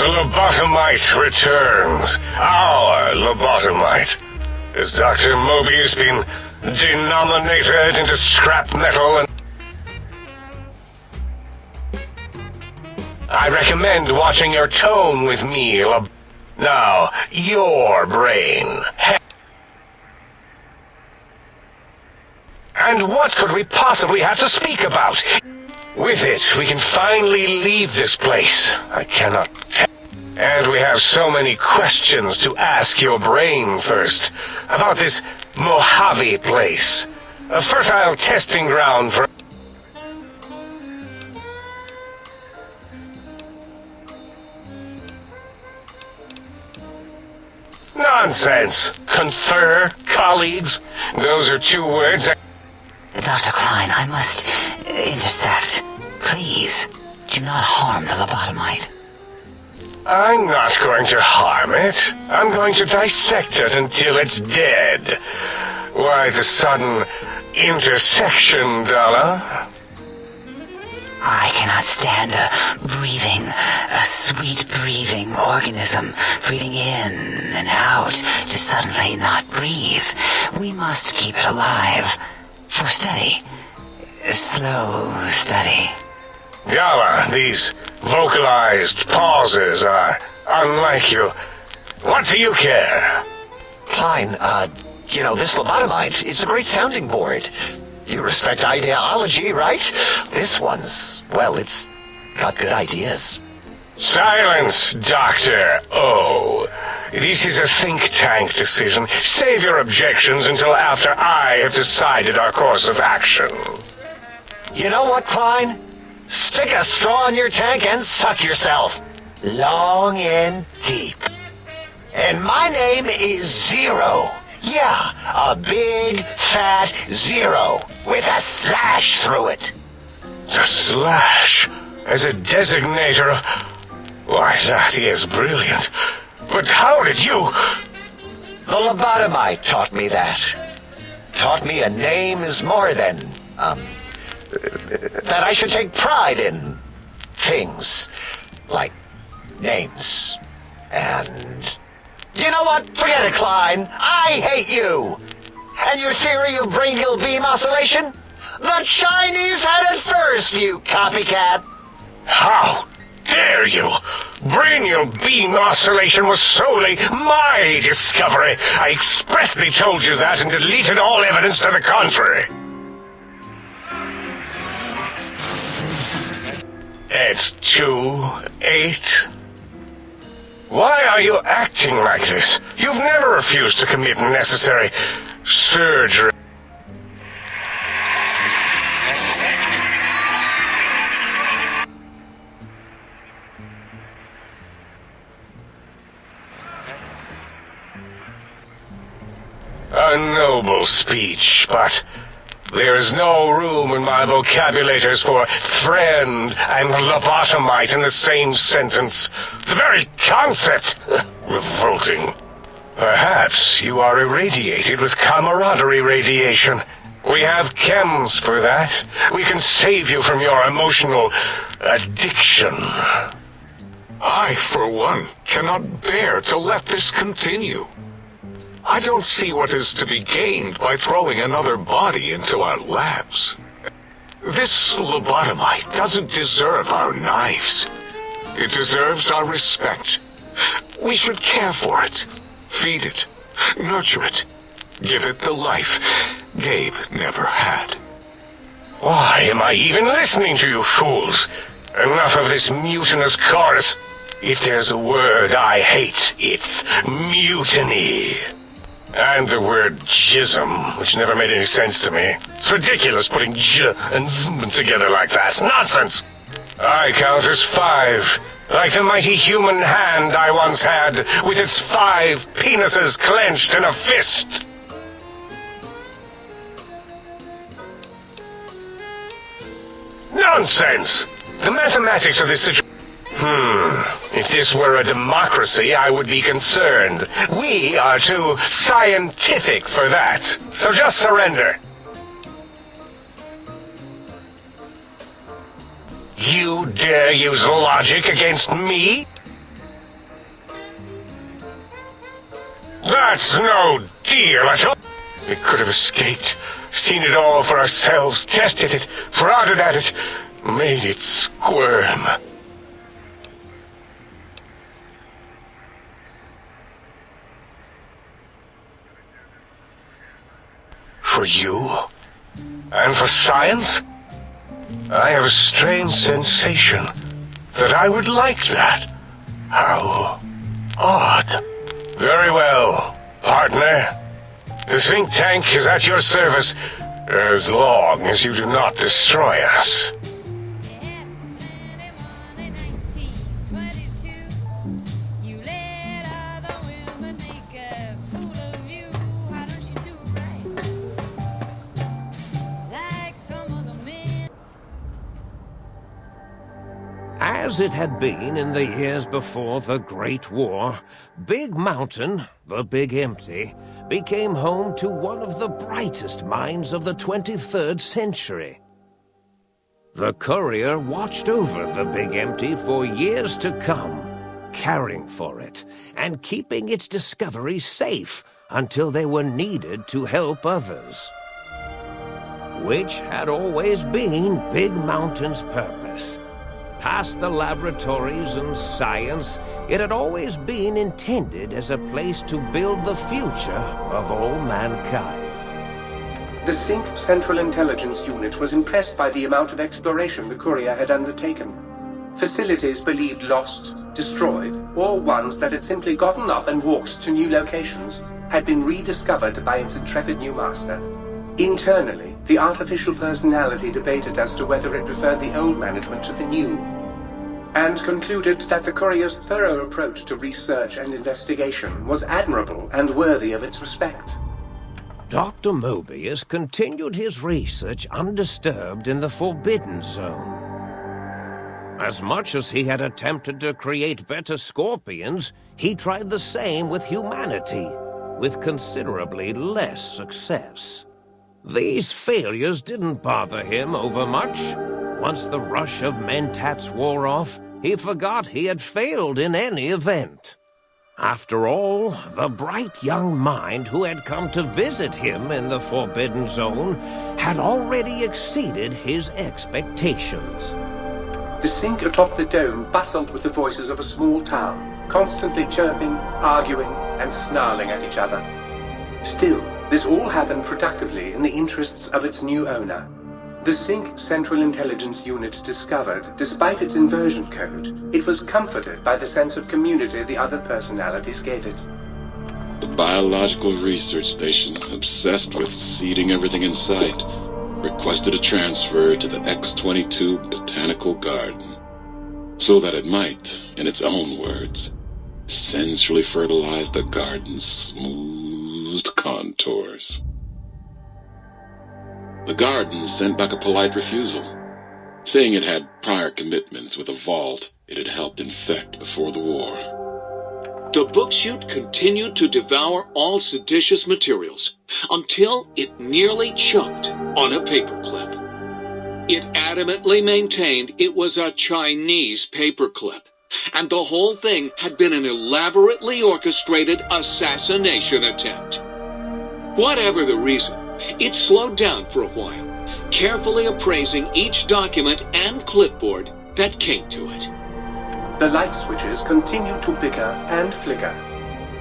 The lobotomite returns. Our lobotomite. Has Dr. Mobius been denominated into scrap metal and... I recommend watching your tone with me, Now, your brain. And what could we possibly have to speak about? With it, we can finally leave this place. I cannot tell. And we have so many questions to ask your brain first. About this Mojave place. A fertile testing ground for... Nonsense. Confer, colleagues. Those are two words that... Dr. Klein, I must intersect. Please, do not harm the lobotomite. I'm not going to harm it. I'm going to dissect it until it's dead. Why the sudden intersection, Dalla? I cannot stand a sweet breathing organism breathing in and out to suddenly not breathe. We must keep it alive. For study. Slow study. Dalla, these vocalized pauses are unlike you. What do you care? Klein, this lobotomite, it's a great sounding board. You respect ideology, right? This one's, well, it's got good ideas. Silence, Dr. O. This is a think tank decision. Save your objections until after I have decided our course of action. You know what, Klein? Stick a straw in your tank and suck yourself. Long and deep. And my name is Zero. Yeah, a big, fat zero with a slash through it. The slash as a designator of... Why, that is brilliant. But how did you... The lobotomite taught me that. Taught me a name is more than, that I should take pride in things like names. And you know what? Forget it, Klein. I hate you. And your theory of brachial beam oscillation? The Chinese had it first, you copycat. How dare you? Brachial beam oscillation was solely my discovery. I expressly told you that and deleted all evidence to the contrary. It's 2-8. Why are you acting like this? You've never refused to commit necessary surgery. A noble speech, but there is no room in my vocabulators for friend and lobotomite in the same sentence. The very concept, revolting. Perhaps you are irradiated with camaraderie radiation. We have chems for that. We can save you from your emotional addiction. I, for one, cannot bear to let this continue. I don't see what is to be gained by throwing another body into our labs. This lobotomite doesn't deserve our knives. It deserves our respect. We should care for it, feed it, nurture it, give it the life Gabe never had. Why am I even listening to you fools? Enough of this mutinous chorus. If there's a word I hate, it's mutiny. And the word jism, which never made any sense to me. It's ridiculous putting j and zm together like that. Nonsense! I count as 5, like the mighty human hand I once had, with its 5 penises clenched in a fist. Nonsense! The mathematics of this situation... If this were a democracy, I would be concerned. We are too scientific for that. So just surrender. You dare use logic against me? That's no deal at all. We could have escaped, seen it all for ourselves, tested it, prodded at it, made it squirm. For you? And for science? I have a strange sensation that I would like that. How odd. Very well, partner. The think tank is at your service as long as you do not destroy us. As it had been in the years before the Great War, Big Mountain, the Big Empty, became home to one of the brightest minds of the 23rd century. The courier watched over the Big Empty for years to come, caring for it and keeping its discoveries safe until they were needed to help others. Which had always been Big Mountain's purpose. Past the laboratories and science, it had always been intended as a place to build the future of all mankind. The Sync Central Intelligence Unit was impressed by the amount of exploration the courier had undertaken. Facilities believed lost, destroyed, or ones that had simply gotten up and walked to new locations had been rediscovered by its intrepid new master. Internally, the artificial personality debated as to whether it preferred the old management to the new, and concluded that the courier's thorough approach to research and investigation was admirable and worthy of its respect. Dr. Mobius continued his research undisturbed in the Forbidden Zone. As much as he had attempted to create better scorpions, he tried the same with humanity, with considerably less success. These failures didn't bother him overmuch. Once the rush of mentats wore off, he forgot he had failed in any event. After all, the bright young mind who had come to visit him in the Forbidden Zone had already exceeded his expectations. The Sync atop the dome bustled with the voices of a small town, constantly chirping, arguing, and snarling at each other. Still, this all happened productively in the interests of its new owner. The Sync Central Intelligence Unit discovered, despite its inversion code, it was comforted by the sense of community the other personalities gave it. The biological research station, obsessed with seeding everything in sight, requested a transfer to the X-22 Botanical Garden, so that it might, in its own words, sensually fertilize the garden's smooth contours. The garden sent back a polite refusal, saying it had prior commitments with a vault it had helped infect before the war. The book-chute continued to devour all seditious materials until it nearly choked on a paperclip. It adamantly maintained it was a Chinese paperclip, and the whole thing had been an elaborately orchestrated assassination attempt. Whatever the reason, it slowed down for a while, carefully appraising each document and clipboard that came to it. The light switches continued to bicker and flicker.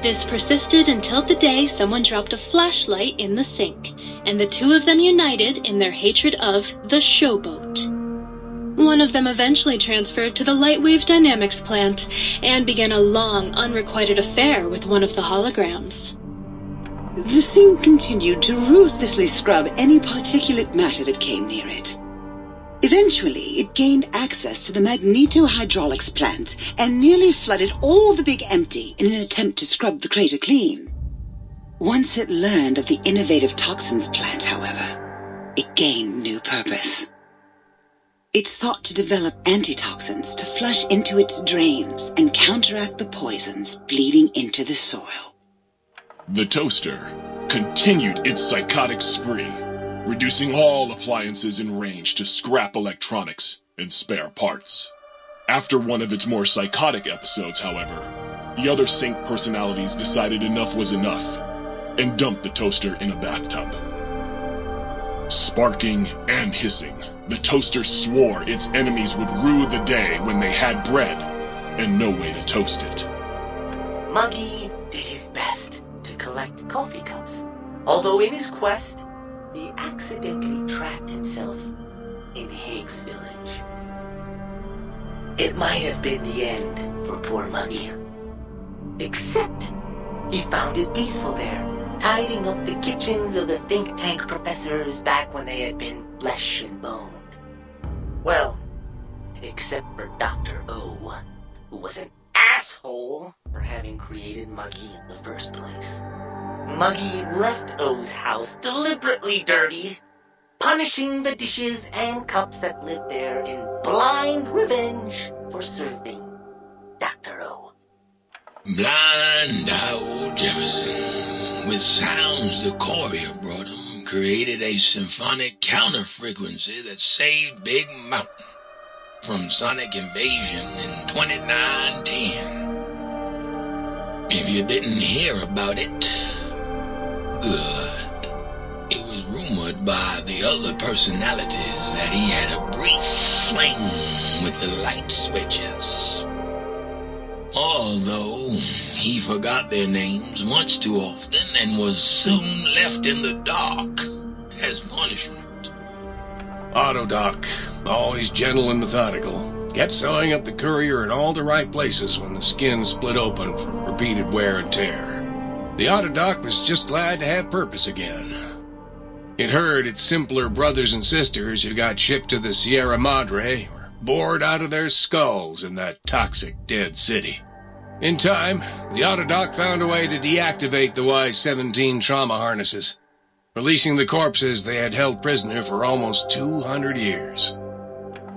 This persisted until the day someone dropped a flashlight in the sink, and the two of them united in their hatred of the showboat. One of them eventually transferred to the Lightwave Dynamics plant, and began a long, unrequited affair with one of the holograms. The sink continued to ruthlessly scrub any particulate matter that came near it. Eventually, it gained access to the magneto-hydraulics plant and nearly flooded all the Big Empty in an attempt to scrub the crater clean. Once it learned of the innovative toxins plant, however, it gained new purpose. It sought to develop antitoxins to flush into its drains and counteract the poisons bleeding into the soil. The toaster continued its psychotic spree, reducing all appliances in range to scrap electronics and spare parts. After one of its more psychotic episodes, however, the other Sync personalities decided enough was enough and dumped the toaster in a bathtub. Sparking and hissing, the toaster swore its enemies would rue the day when they had bread and no way to toast it. Muggy did his best to collect coffee cups, although in his quest, he accidentally trapped himself in Higgs Village. It might have been the end for poor Muggy. Except, he found it peaceful there, tidying up the kitchens of the think tank professors back when they had been flesh and bone. Well, except for Dr. O, who was an asshole for having created Muggy in the first place. Muggy left O's house deliberately dirty, punishing the dishes and cups that lived there in blind revenge for serving Dr. O. Blind old Jefferson, with sounds the courier brought him, created a symphonic counter-frequency that saved Big Mountain from sonic invasion in 2910. If you didn't hear about it, good. It was rumored by the other personalities that he had a brief fling with the light switches. Although he forgot their names much too often and was soon left in the dark as punishment. Autodoc, always gentle and methodical, kept sewing up the courier in all the right places when the skin split open from repeated wear and tear. The Autodoc was just glad to have purpose again. It heard its simpler brothers and sisters who got shipped to the Sierra Madre were bored out of their skulls in that toxic dead city. In time, the Autodoc found a way to deactivate the Y-17 trauma harnesses, releasing the corpses they had held prisoner for almost 200 years.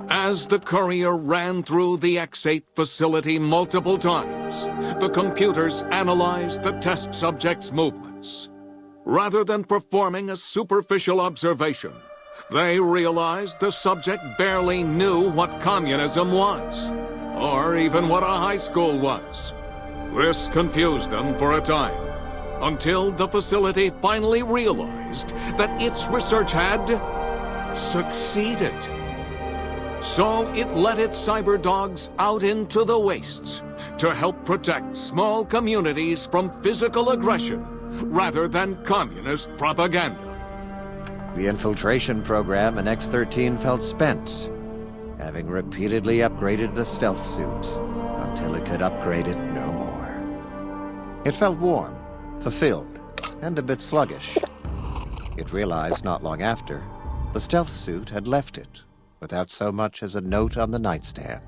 As the courier ran through the X-8 facility multiple times, the computers analyzed the test subject's movements. Rather than performing a superficial observation, they realized the subject barely knew what communism was, or even what a high school was. This confused them for a time, until the facility finally realized that its research had succeeded. So it let its cyber dogs out into the wastes to help protect small communities from physical aggression rather than communist propaganda. The infiltration program in X-13 felt spent, having repeatedly upgraded the stealth suit until it could upgrade it no more. It felt warm, fulfilled, and a bit sluggish. It realized not long after the stealth suit had left it without so much as a note on the nightstand.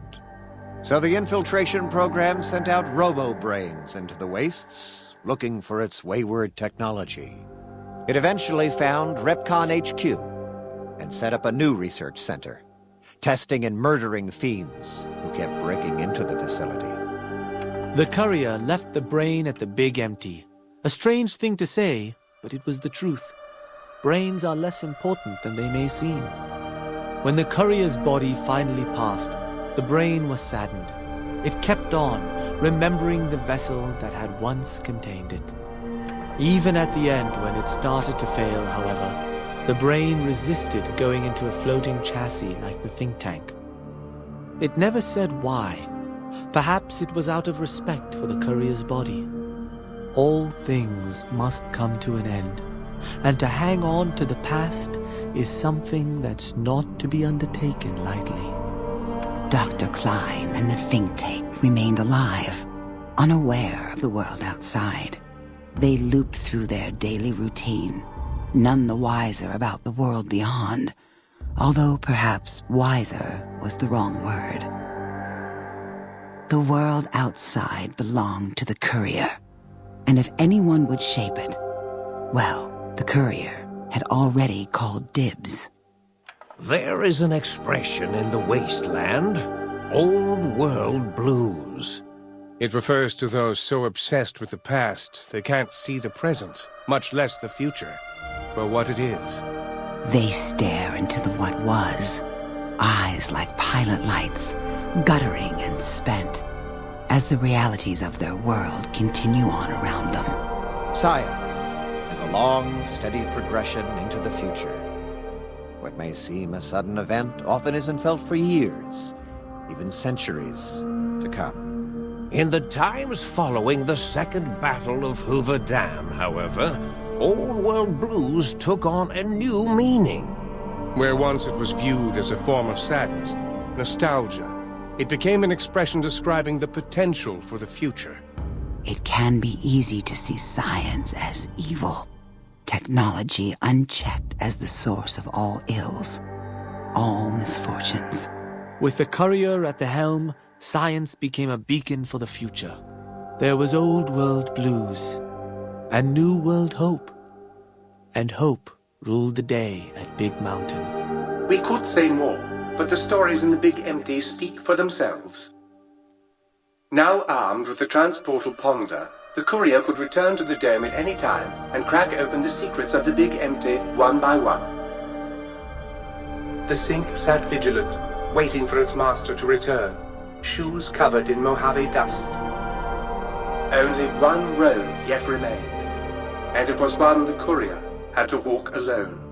So the infiltration program sent out robo-brains into the wastes, looking for its wayward technology. It eventually found Repcon HQ and set up a new research center, testing and murdering fiends who kept breaking into the facility. The courier left the brain at the Big Empty. A strange thing to say, but it was the truth. Brains are less important than they may seem. When the courier's body finally passed, the brain was saddened. It kept on, remembering the vessel that had once contained it. Even at the end, when it started to fail, however, the brain resisted going into a floating chassis like the think tank. It never said why. Perhaps it was out of respect for the courier's body. All things must come to an end, and to hang on to the past is something that's not to be undertaken lightly. Dr. Klein and the think tank remained alive, unaware of the world outside. They looped through their daily routine, none the wiser about the world beyond, although perhaps wiser was the wrong word. The world outside belonged to the courier, and if anyone would shape it, well, the courier had already called dibs. There is an expression in the wasteland, old world blues. It refers to those so obsessed with the past they can't see the present, much less the future, for what it is. They stare into the what was, eyes like pilot lights, guttering and spent. as the realities of their world continue on around them. Science is a long, steady progression into the future. What may seem a sudden event often isn't felt for years, even centuries to come. In the times following the Second Battle of Hoover Dam, however, Old World blues took on a new meaning. Where once it was viewed as a form of sadness, nostalgia, it became an expression describing the potential for the future. It can be easy to see science as evil, technology unchecked as the source of all ills, all misfortunes. With the courier at the helm, science became a beacon for the future. There was Old World blues, and New World hope. And hope ruled the day at Big Mountain. We could say more, but the stories in the Big Empty speak for themselves. Now armed with the transportal Ponder, the courier could return to the dome at any time and crack open the secrets of the Big Empty one by one. The sink sat vigilant, waiting for its master to return, shoes covered in Mojave dust. Only one road yet remained, and it was one the courier had to walk alone.